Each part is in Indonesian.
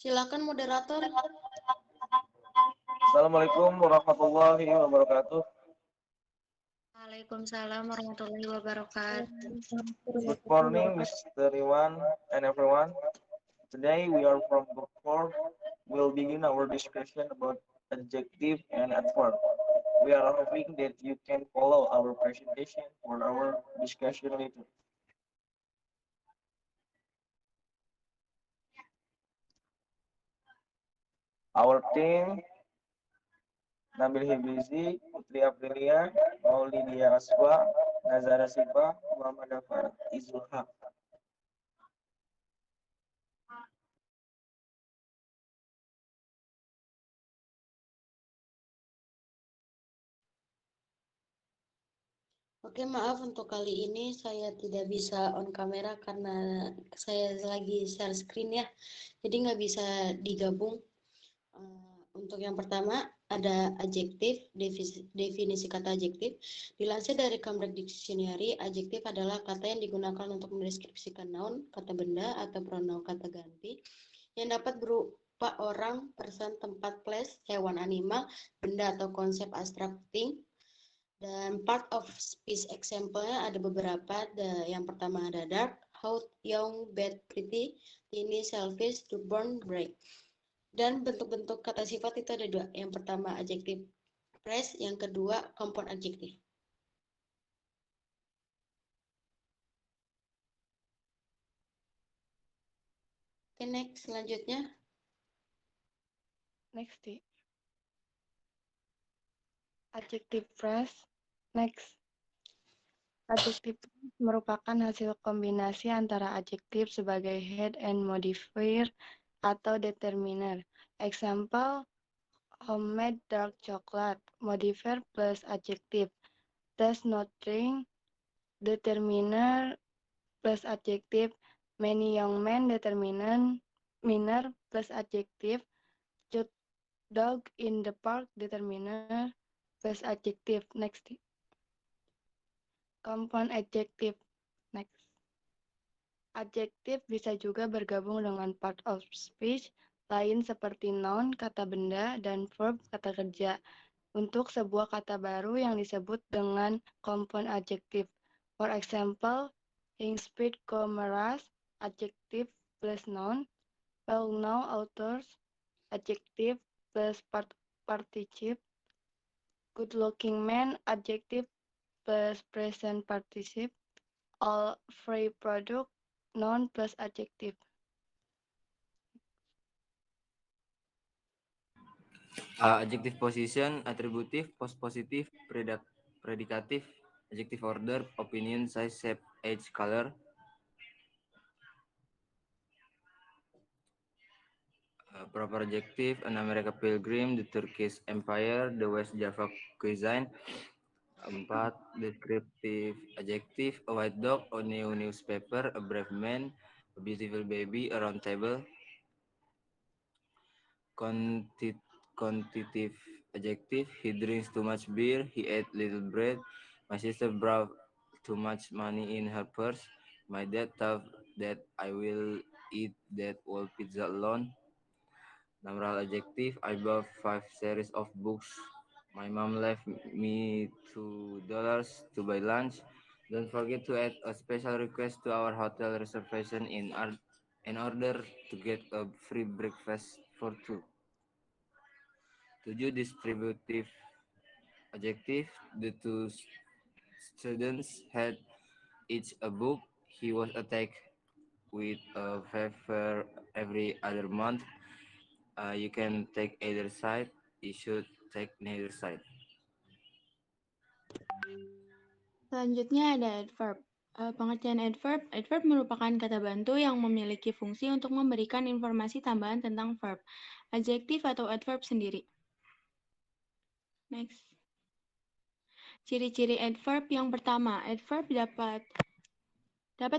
Silakan moderator. Assalamualaikum warahmatullahi wabarakatuh. Waalaikumsalam warahmatullahi wabarakatuh. Good morning, Mr. Iwan and everyone. Today we are from Book 4. We'll begin our discussion about adjective and adverb. We are hoping that you can follow our presentation for our discussion later. Our team, Nabil Hibrizi, Putri Aprilia, Maulidia Aswa, Nazara Siva, Muhammad Afar, Izulha. Oke, maaf untuk kali ini saya tidak bisa on kamera karena saya lagi share screen ya. Jadi nggak bisa digabung. Untuk yang pertama ada adjektif, definisi kata adjektif. Dilansir dari Cambridge Dictionary, adjektif adalah kata yang digunakan untuk mendeskripsikan noun, kata benda, atau pronoun kata ganti yang dapat berupa orang, person, tempat, place, hewan, animal, benda atau konsep abstrak thing. Dan part of speech example-nya ada beberapa. Yang pertama ada dark, hot, young, bad, pretty, tiny, selfish, stubborn, brave. Dan bentuk-bentuk kata sifat itu ada dua. Yang pertama adjektif phrase, yang kedua compound adjektif. Oke, next selanjutnya. Next, adjective phrase. Next. Adjektif merupakan hasil kombinasi antara adjektif sebagai head and modifier atau determiner. Example, homemade dark chocolate, modifier plus adjective. Does not drink, determiner plus adjective. Many young men, determiner plus adjective. Cute dog in the park, determiner plus adjective. Next. Compound adjective. Next. Adjektif bisa juga bergabung dengan part of speech lain seperti noun, kata benda, dan verb, kata kerja, untuk sebuah kata baru yang disebut dengan compound adjektif. For example, he speed cameras, adjective plus noun, well now authors, adjective plus participle, good looking man, adjective plus present participle, all free product, noun plus adjective. Adjective position, attributive, postpositive, predicative, adjective order, opinion, size, shape, age, color. Proper adjective, an American pilgrim, the Turkish empire, the West Java cuisine. 4. Descriptive adjective, a white dog, a new newspaper, a brave man, a beautiful baby, a round table. Quantitative adjective, he drinks too much beer, he ate little bread, my sister brought too much money in her purse, my dad thought that I will eat that whole pizza alone. Numeral adjective, I bought 5 series of books, my mom left me $2 to buy lunch. Don't forget to add a special request to our hotel reservation in order to get a free breakfast for 2. 7. Distributive adjective, the two students had each a book. He was attacked with a fever every other month. You can take either side. You should take neither side. Selanjutnya ada adverb. Pengertian adverb. Adverb merupakan kata bantu yang memiliki fungsi untuk memberikan informasi tambahan tentang verb, adjektif atau adverb sendiri. Next. Ciri-ciri adverb yang pertama, adverb dapat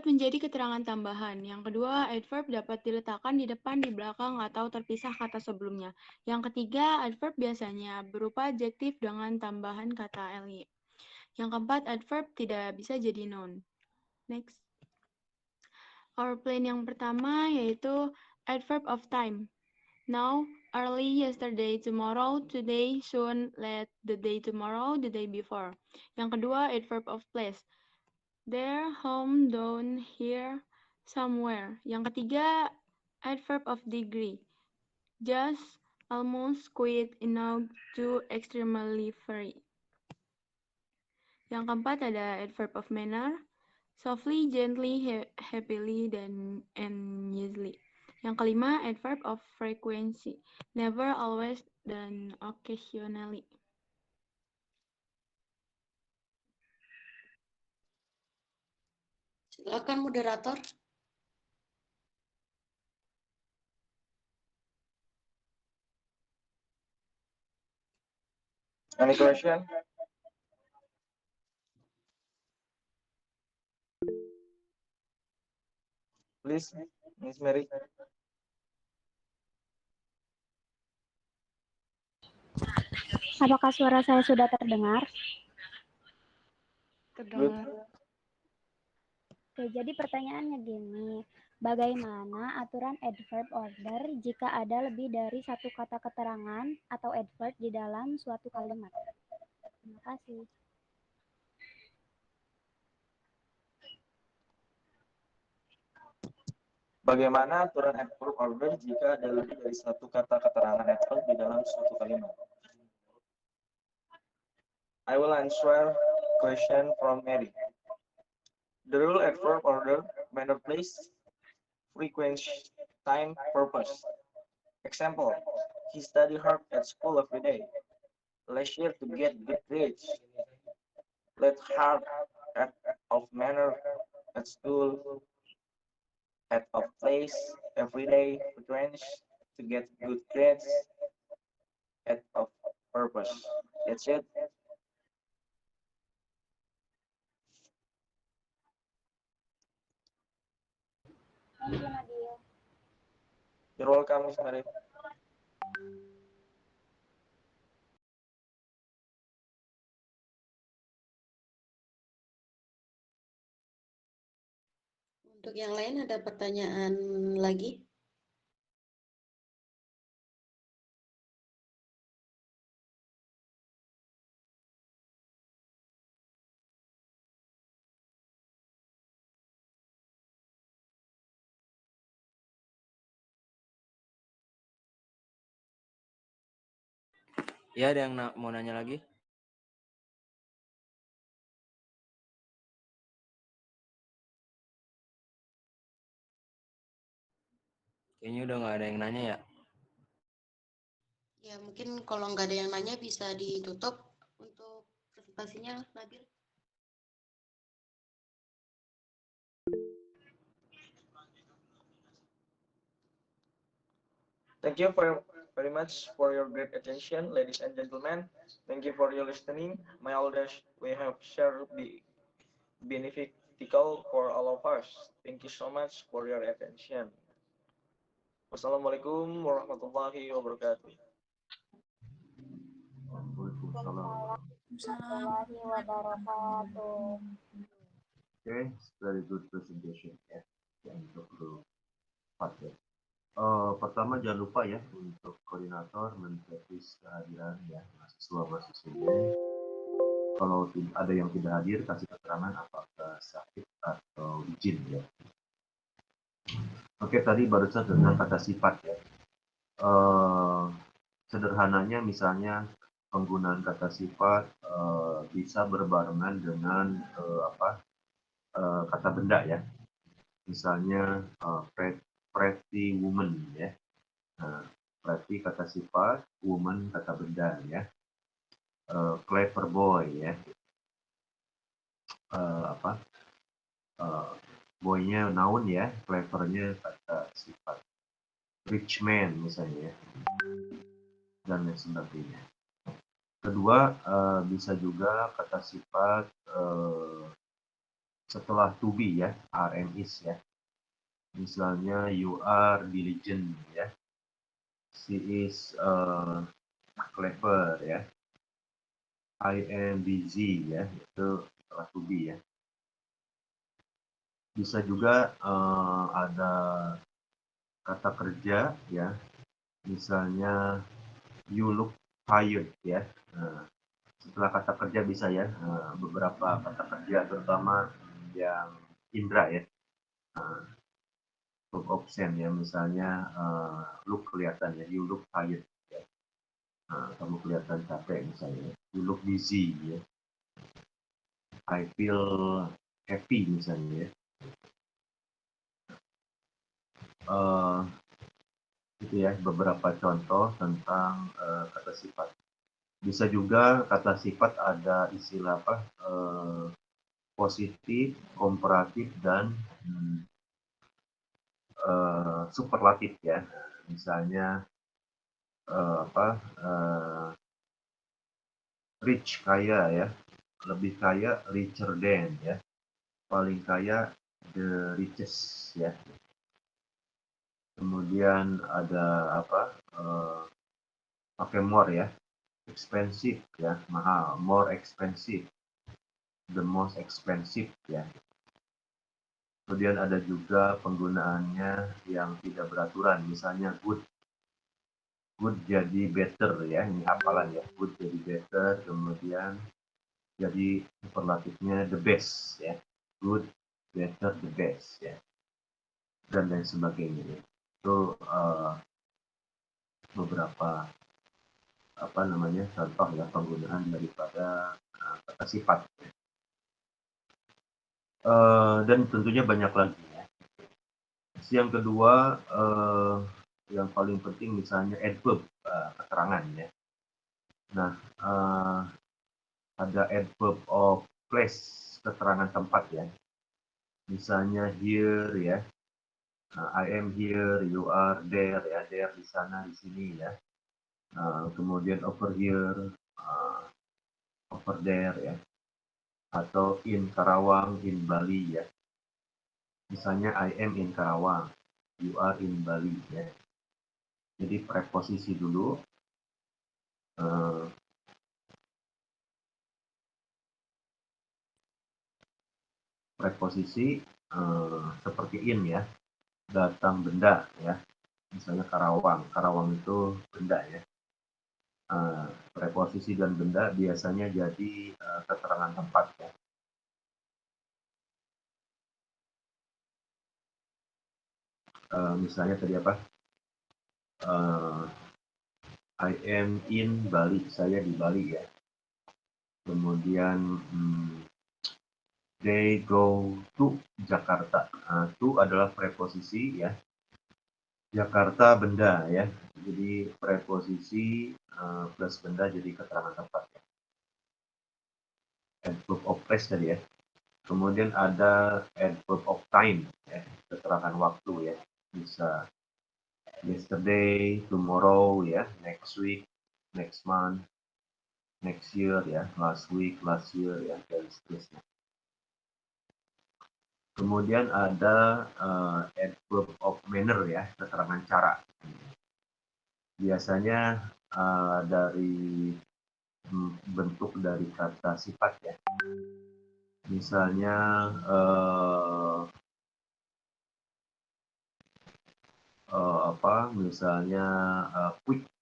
menjadi keterangan tambahan. Yang kedua, adverb dapat diletakkan di depan, di belakang, atau terpisah kata sebelumnya. Yang ketiga, adverb biasanya berupa adjektif dengan tambahan kata ly. Yang keempat, adverb tidak bisa jadi noun. Next. Our plan yang pertama yaitu adverb of time. Now, early, yesterday, tomorrow, today, soon, late, the day tomorrow, the day before. Yang kedua, adverb of place. There, home, down, here, somewhere. Yang ketiga, adverb of degree. Just, almost, quite, enough, to, extremely, very. Yang keempat ada adverb of manner. Softly, gently, happily, and easily. Yang kelima, adverb of frequency. Never, always, dan occasionally. Silakan moderator. Any question? Please, Miss Mary. Apakah suara saya sudah terdengar? Terdengar. Oke, jadi pertanyaannya gini, bagaimana aturan adverb order jika ada lebih dari satu kata keterangan atau adverb di dalam suatu kalimat? Terima kasih. Bagaimana aturan adverb order jika ada lebih dari satu kata keterangan adverb di dalam suatu kalimat? I will answer question from Mary. The rule adverb order, manner, place, frequency, time, purpose. Example, he studied hard at school every day. Leisure to get good grades. Let hard at of manner at school, at of place, everyday, frequency to get good grades, at of purpose. That's it. Thank you, Nadia. You're welcome, Miss Mary. Untuk yang lain ada pertanyaan lagi? Ya, ada yang mau nanya lagi? Kayaknya udah nggak ada yang nanya ya. Ya, mungkin kalau nggak ada yang nanya bisa ditutup untuk presentasinya, Nabil. Thank you very much for your great attention, ladies and gentlemen. Thank you for your listening. My audience, we have shared the beneficial for all of us. Thank you so much for your attention. Wassalamualaikum warahmatullahi wabarakatuh. Warahmatullahi wabarakatuh. Okay, very good presentation ya. Untuk grup 4 ya. Pertama jangan lupa ya untuk koordinator mencetus kehadiran ya mahasiswa-mahasiswinya. Kalau ada yang tidak hadir kasih keterangan apakah sakit atau izin ya. Oke, tadi barusan tentang kata sifat ya. Sederhananya misalnya penggunaan kata sifat bisa berbarengan dengan kata benda ya. Misalnya pretty woman ya. Nah, pretty kata sifat, woman kata benda ya. Clever boy ya. Boynya noun ya, clevernya kata sifat. Rich man misalnya ya. Dan lain sebagainya. Kedua, bisa juga kata sifat setelah to be ya, are and is ya. Misalnya you are diligent ya. She is clever ya. I am busy ya, itu setelah to be ya. Bisa juga ada kata kerja ya. Misalnya you look tired ya. Nah, setelah kata kerja bisa ya, beberapa kata kerja terutama yang indra ya, look absent ya, misalnya look kelihatan ya, you look tired ya. Kamu kelihatan capek misalnya, you look busy ya, I feel happy misalnya ya. Itu ya beberapa contoh tentang kata sifat. Bisa juga kata sifat ada istilah apa, positif, komparatif, dan superlatif ya. Misalnya rich, kaya ya, lebih kaya, richer than ya, paling kaya, the richest ya. Kemudian ada pakai more ya, expensive ya, mahal, more expensive, the most expensive ya. Kemudian ada juga penggunaannya yang tidak beraturan, misalnya good jadi better ya, ini hafalan ya, good jadi better, kemudian jadi superlatifnya the best ya, good, better, the best ya, dan lain sebagainya ya. Itu beberapa contoh ya penggunaan daripada kata sifat ya. Dan tentunya banyak lagi ya. Yang kedua, yang paling penting misalnya adverb, keterangan ya. Nah, ada adverb of place, keterangan tempat ya. Misalnya here ya, I am here, you are there ya, there di sana, di sini ya. Kemudian over here, over there ya. Atau in Karawang, in Bali ya. Misalnya I am in Karawang, you are in Bali ya. Jadi preposisi dulu. Preposisi seperti in ya, datang benda ya, misalnya Karawang itu benda ya. Preposisi dan benda biasanya jadi keterangan tempat ya. Misalnya tadi apa, I am in Bali, saya di Bali ya. Kemudian they go to Jakarta. To adalah preposisi ya. Jakarta benda ya. Jadi preposisi plus benda jadi keterangan tempat ya. Adverb of place tadi ya. Kemudian ada adverb of time ya, keterangan waktu ya. Bisa yesterday, tomorrow ya, next week, next month, next year ya, last week, last year ya, dan seterusnya. Kemudian ada adverb of manner ya, keterangan cara. Biasanya dari bentuk dari kata sifat ya. Misalnya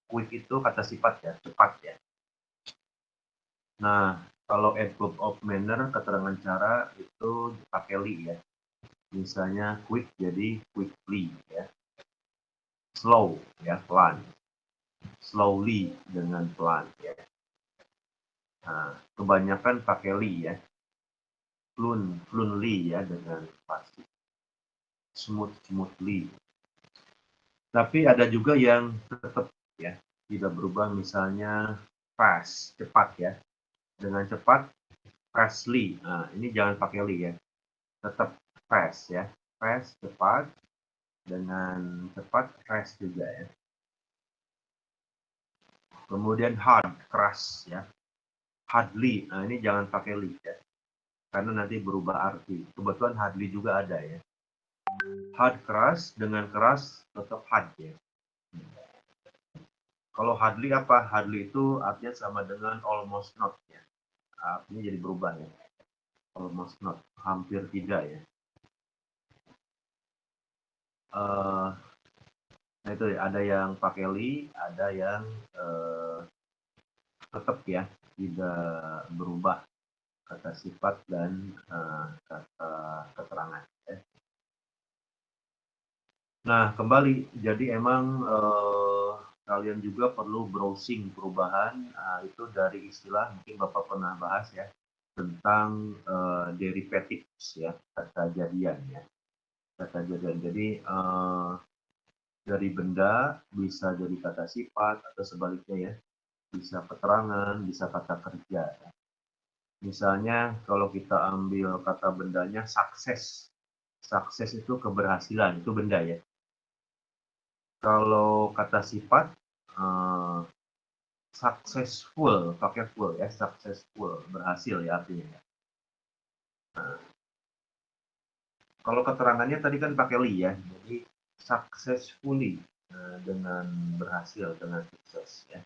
quick itu kata sifat ya, cepat ya. Nah, kalau adverb of manner, keterangan cara itu dipakai li ya. Misalnya quick jadi quickly ya. Slow ya, pelan. Slowly dengan pelan ya. Nah, kebanyakan pakai li ya. Fluently ya, dengan pasti. Smoothly. Tapi ada juga yang tetap ya, tidak berubah, misalnya fast, cepat ya. Dengan cepat, fastly. Nah, ini jangan pakai li ya. Tetap fast ya. Fast, cepat. Dengan cepat, fast juga ya. Kemudian hard, keras ya. Hardly. Nah, ini jangan pakai li ya. Karena nanti berubah arti. Kebetulan hardly juga ada ya. Hard, keras. Dengan keras, tetap hard ya. Kalau hardly apa? Hardly itu artinya sama dengan almost not ya. Artinya jadi berubah ya. Almost not, hampir tidak ya. Nah itu ada yang pakai li, ada yang tetap ya tidak berubah kata sifat dan kata keterangan. Ya. Nah, kembali, jadi emang kalian juga perlu browsing perubahan itu dari istilah, mungkin Bapak pernah bahas ya, tentang derivatives ya, kata jadian ya. Kata jadian. Jadi dari benda bisa jadi kata sifat atau sebaliknya ya. Bisa keterangan, bisa kata kerja. Ya. Misalnya kalau kita ambil kata bendanya sukses. Sukses itu keberhasilan, itu benda ya. Kalau kata sifat successful, pakai full ya, successful, berhasil ya artinya. Nah, kalau keterangannya tadi kan pakai li ya, jadi successfully dengan berhasil, dengan sukses ya.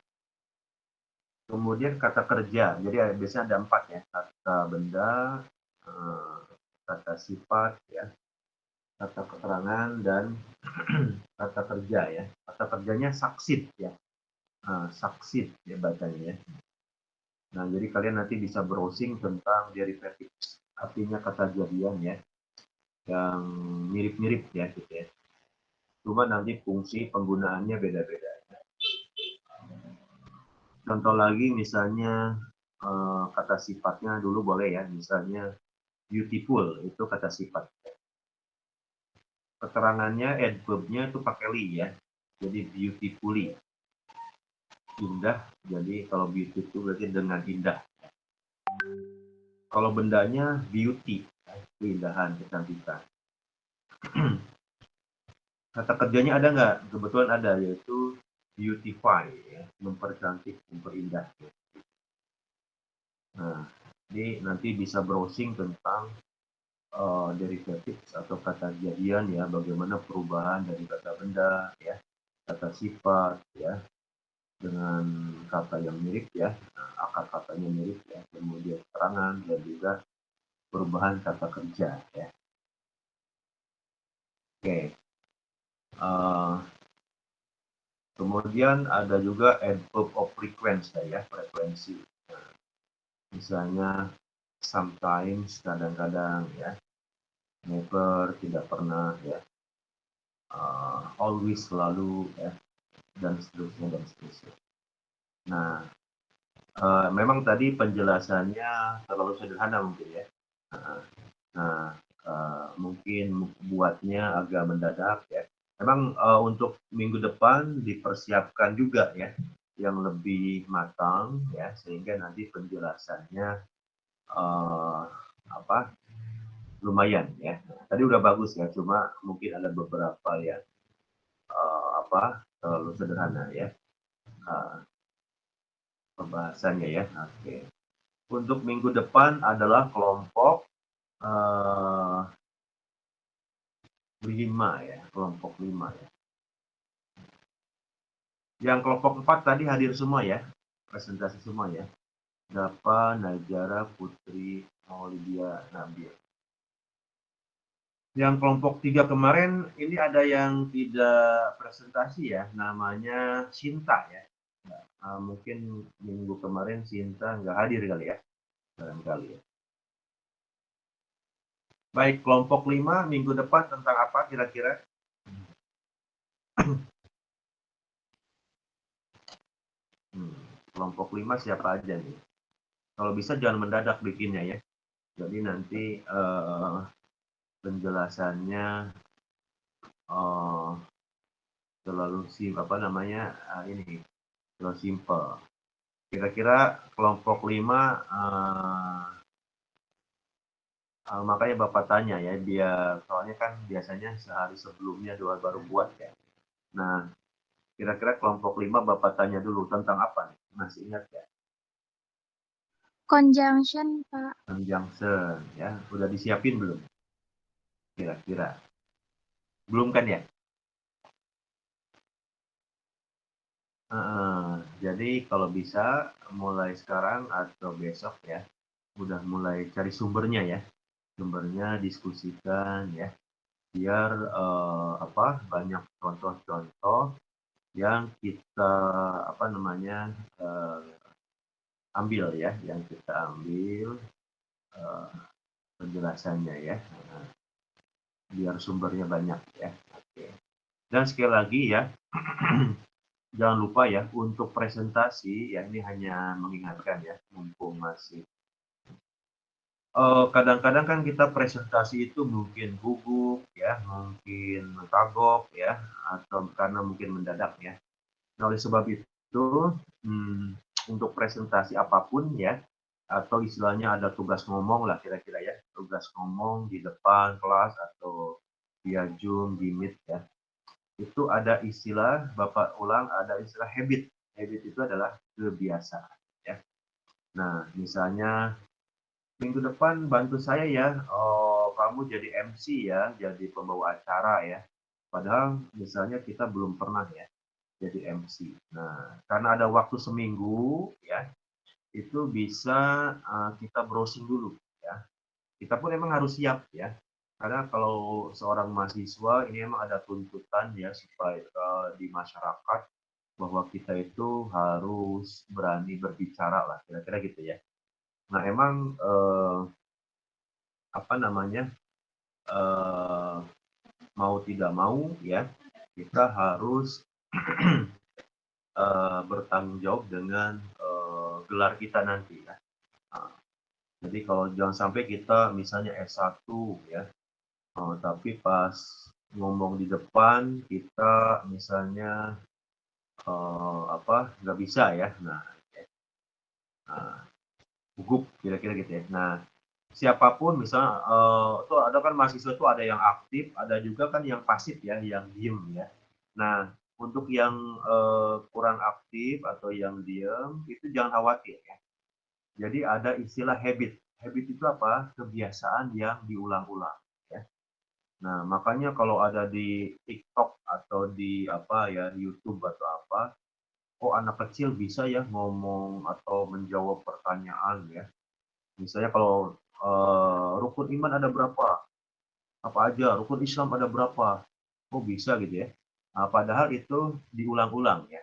Kemudian kata kerja, jadi biasanya ada 4 ya, kata benda, kata sifat ya, kata keterangan dan kata kerja ya. Kata kerjanya succeed ya, succeed ya bacanya ya. Nah, jadi kalian nanti bisa browsing tentang derivatives, artinya kata jadian ya, yang mirip-mirip ya gitu ya. Cuma nanti fungsi penggunaannya beda-beda. Contoh lagi misalnya kata sifatnya dulu boleh ya, misalnya beautiful itu kata sifat. Keterangannya adverb-nya itu pakai li ya, jadi beautifully. Indah, jadi kalau beauty itu berarti dengan indah. Kalau bendanya beauty, keindahan, kecantikan. Kata kerjanya ada nggak? Kebetulan ada, yaitu beautify, ya, mempercantik, memperindah. Nah, jadi nanti bisa browsing tentang derivatives atau kata jadian ya, bagaimana perubahan dari kata benda, ya, kata sifat, ya, dengan kata yang mirip ya, akar katanya mirip ya, kemudian keterangan dan juga perubahan kata kerja ya. Oke. Kemudian ada juga adverb of frequency ya, frekuensi. Nah, misalnya sometimes, kadang-kadang ya, never, tidak pernah ya, always, selalu ya, dan seterusnya dan seterusnya. Nah, memang tadi penjelasannya terlalu sederhana mungkin ya. Nah, mungkin buatnya agak mendadak ya. Memang untuk minggu depan dipersiapkan juga ya, yang lebih matang ya, sehingga nanti penjelasannya lumayan ya. Tadi udah bagus ya, cuma mungkin ada beberapa yang terlalu sederhana ya pembahasannya ya. Oke. Untuk minggu depan adalah kelompok 5 ya, kelompok 5 ya. Yang kelompok 4 tadi hadir semua ya, presentasi semua ya. Dapa, Najara, Putri, Maulidia, Nabil. Yang kelompok 3 kemarin ini ada yang tidak presentasi ya, namanya Sinta ya. Mungkin minggu kemarin Sinta nggak hadir kali ya, barangkali ya. Baik, kelompok 5 minggu depan tentang apa kira-kira? Kelompok 5 siapa aja nih? Kalau bisa jangan mendadak bikinnya ya. Jadi nanti penjelasannya terlalu ini terlalu simple. Kira-kira kelompok 5 makanya Bapak tanya ya, biar soalnya kan biasanya sehari sebelumnya baru buat ya. Nah, kira-kira kelompok 5 Bapak tanya dulu tentang apa nih? Masih ingat ya? Conjunction, Pak. Conjunction ya, udah disiapin belum? Kira-kira. Belum kan ya? Jadi kalau bisa mulai sekarang atau besok ya, udah mulai cari sumbernya ya. Sumbernya diskusikan ya. biar banyak contoh-contoh yang kita ambil ya, yang kita ambil penjelasannya ya, biar sumbernya banyak ya. Oke. Dan sekali lagi ya, jangan lupa ya untuk presentasi ya, ini hanya mengingatkan ya, mumpung masih kadang-kadang kan kita presentasi itu mungkin gugup ya, mungkin kagok ya, atau karena mungkin mendadak ya. Nah, oleh sebab itu, untuk presentasi apapun ya, atau istilahnya ada tugas ngomong lah kira-kira ya, tugas ngomong di depan kelas atau via Zoom, di Meet ya, itu ada istilah, Bapak ulang, ada istilah habit. Habit itu adalah kebiasaan ya. Nah, misalnya minggu depan bantu saya ya, kamu jadi MC ya, jadi pembawa acara ya. Padahal misalnya kita belum pernah ya jadi MC. Nah, karena ada waktu seminggu ya, itu bisa kita browsing dulu ya. Kita pun emang harus siap ya. Karena kalau seorang mahasiswa ini emang ada tuntutan ya supaya di masyarakat bahwa kita itu harus berani berbicara lah, kira-kira gitu ya. Nah, emang mau tidak mau ya, kita harus bertanggung jawab dengan gelar kita nanti ya. Jadi kalau jangan sampai kita misalnya S1 ya, tapi pas ngomong di depan kita misalnya nggak bisa ya. Nah, gugup kira-kira gitu ya. Nah, siapapun misalnya tuh ada kan mahasiswa tuh ada yang aktif, ada juga kan yang pasif ya, yang diem ya. Nah, untuk yang kurang aktif atau yang diem itu jangan khawatir ya. Jadi ada istilah habit. Habit itu apa? Kebiasaan yang diulang-ulang ya. Nah, makanya kalau ada di TikTok atau di YouTube atau apa, oh anak kecil bisa ya ngomong atau menjawab pertanyaan ya. Misalnya kalau rukun iman ada berapa? Apa aja? Rukun Islam ada berapa? Oh bisa gitu ya. Nah, padahal itu diulang-ulang ya.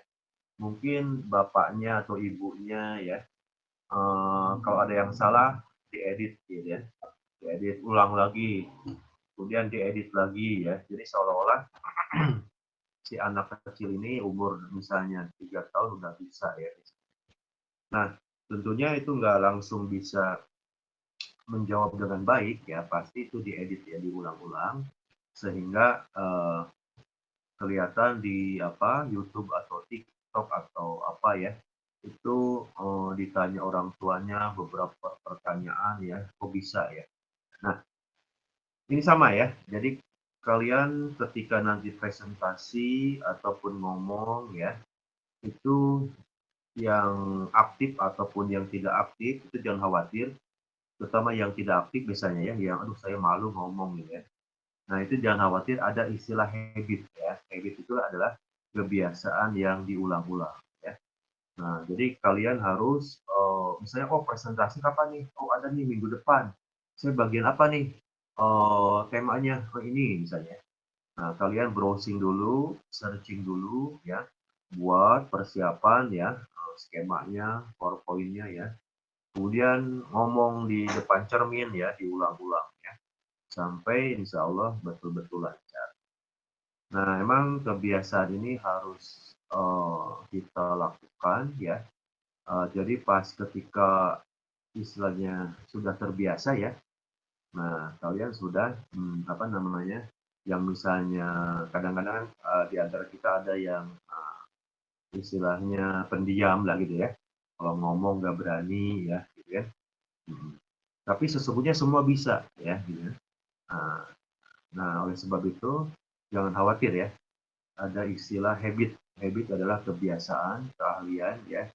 Mungkin bapaknya atau ibunya ya, kalau ada yang salah diedit gitu ya. Diedit ulang lagi, kemudian diedit lagi ya. Jadi seolah-olah si anak kecil ini umur misalnya 3 tahun udah bisa ya. Nah, tentunya itu nggak langsung bisa menjawab dengan baik ya, pasti itu diedit ya, diulang-ulang sehingga kelihatan di YouTube atau TikTok atau apa ya, itu ditanya orang tuanya beberapa pertanyaan ya, kok bisa ya. Nah, ini sama ya, jadi kalian ketika nanti presentasi ataupun ngomong ya, itu yang aktif ataupun yang tidak aktif itu jangan khawatir, terutama yang tidak aktif biasanya ya, yang aduh saya malu ngomong gitu ya. Nah, itu jangan khawatir, ada istilah habit ya. Habit itu adalah kebiasaan yang diulang-ulang ya. Nah, jadi kalian harus misalnya presentasi kapan nih? Oh, ada nih minggu depan. Saya bagian apa nih? Temanya ini misalnya. Nah, kalian browsing dulu, searching dulu ya, buat persiapan ya, skemanya, PowerPoint-nya ya. Kemudian ngomong di depan cermin ya, diulang-ulang ya, sampai insya Allah betul-betul lancar. Nah, emang kebiasaan ini harus kita lakukan ya. Jadi pas ketika istilahnya sudah terbiasa ya, nah kalian sudah yang misalnya kadang-kadang di antara kita ada yang istilahnya pendiam lah gitu ya. Kalau ngomong nggak berani ya, gitu ya. Tapi sesungguhnya semua bisa ya, gitu. Nah, oleh sebab itu jangan khawatir ya. Ada istilah habit. Habit adalah kebiasaan, keahlian ya,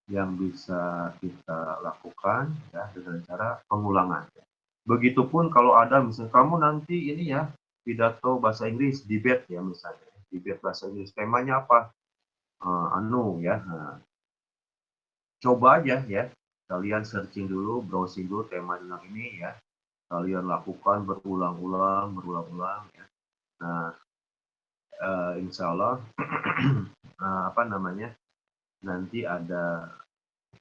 yang bisa kita lakukan ya dengan cara pengulangan. Ya. Begitupun kalau ada misalnya kamu nanti ini ya pidato bahasa Inggris, debate ya misalnya, debate bahasa Inggris, temanya apa? Ya. Nah, coba aja ya, kalian searching dulu, browsing dulu tema tentang ini ya. Kalian lakukan berulang-ulang ya. Nah, insya Allah nanti ada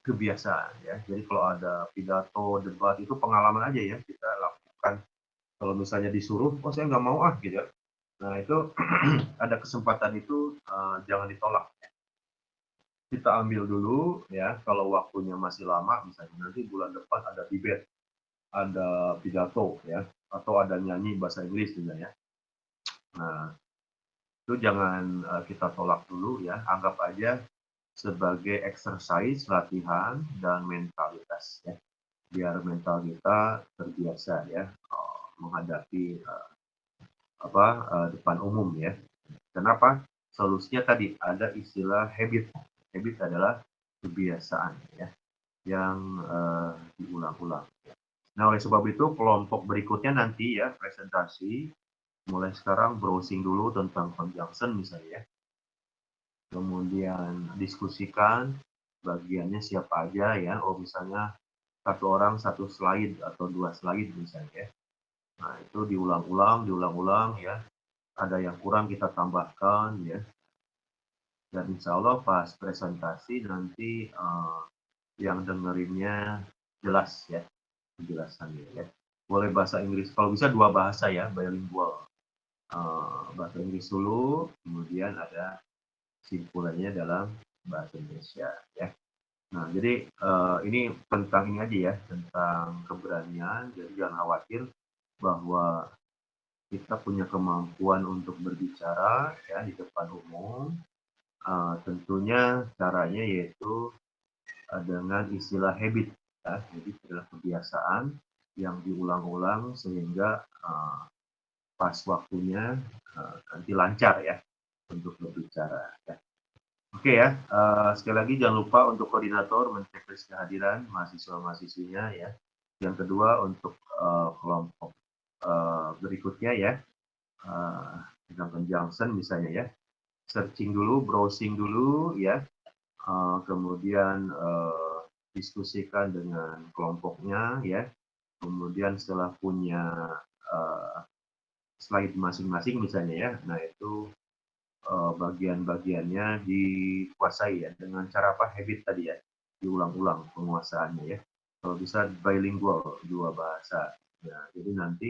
kebiasaan ya. Jadi kalau ada pidato, debat itu pengalaman aja ya kita lakukan. Kalau misalnya disuruh, oh saya nggak mau gitu. Nah itu ada kesempatan itu jangan ditolak. Kita ambil dulu ya. Kalau waktunya masih lama, misalnya nanti bulan depan ada debate, ada pidato ya, atau ada nyanyi bahasa Inggris juga ya. Nah itu jangan kita tolak dulu ya. Anggap aja sebagai exercise, latihan, dan mentalitas ya. Biar mental kita terbiasa ya menghadapi depan umum ya. Kenapa? Solusinya tadi ada istilah habit. Habit adalah kebiasaan ya yang diulang-ulang. Nah oleh sebab itu kelompok berikutnya nanti ya presentasi mulai sekarang browsing dulu tentang conjunction misalnya ya. Kemudian diskusikan bagiannya siapa aja ya. Oh misalnya satu orang satu slide atau 2 slide misalnya. Nah itu diulang-ulang ya. Ada yang kurang kita tambahkan ya. Dan insya Allah pas presentasi nanti yang dengerinnya jelas ya penjelasannya ya. Boleh bahasa Inggris, kalau bisa 2 bahasa ya, bilingual. Bahasa Inggris dulu, kemudian ada simpulannya dalam bahasa Indonesia ya. Nah jadi ini tentang ini aja ya, tentang keberanian. Jadi jangan khawatir bahwa kita punya kemampuan untuk berbicara ya di depan umum. Tentunya caranya yaitu dengan istilah habit ya. Jadi adalah kebiasaan yang diulang-ulang sehingga pas waktunya nanti lancar ya untuk berbicara ya. Oke ya, sekali lagi jangan lupa untuk koordinator men-checklist kehadiran mahasiswa-mahasiswinya ya. Yang kedua untuk kelompok berikutnya ya, tentang conjunction misalnya ya, searching dulu, browsing dulu ya, kemudian diskusikan dengan kelompoknya ya, kemudian setelah punya slide masing-masing misalnya ya, nah itu bagian-bagiannya dikuasai ya dengan cara apa, habit tadi ya, diulang-ulang penguasaannya ya. Kalau bisa bilingual 2 bahasa ya, jadi nanti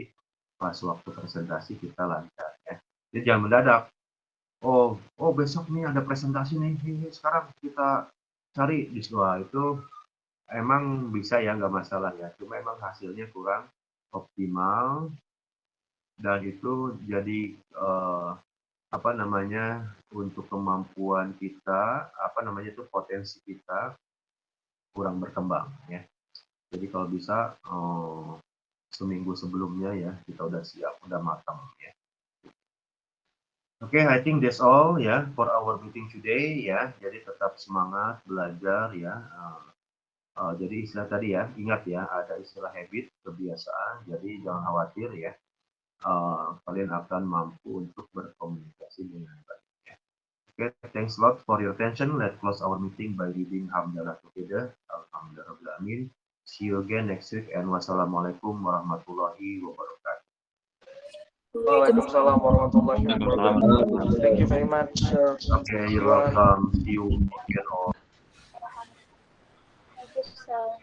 pas waktu presentasi kita lancar ya. Jadi jangan mendadak, oh besok nih ada presentasi nih, sekarang kita cari di sekolah. Itu emang bisa ya, nggak masalah ya, cuma emang hasilnya kurang optimal dan itu jadi untuk kemampuan kita, potensi kita kurang berkembang ya. Jadi kalau bisa seminggu sebelumnya ya kita udah siap, udah matang ya. Oke, I think that's all ya for our meeting today ya. Jadi tetap semangat belajar ya. Jadi istilah tadi ya, ingat ya, ada istilah habit, kebiasaan. Jadi jangan khawatir ya. Kalian akan mampu untuk berkomunikasi dengan baik. Ya. Okay, thanks a lot for your attention. Let's close our meeting by reading Hamdalah together. Alhamdulillah. See you again next week and wassalamualaikum warahmatullahi wabarakatuh. Waalaikumsalam warahmatullahi wabarakatuh. Thank you very much, sir. Okay, you're welcome. See you again all. Thank you, sir.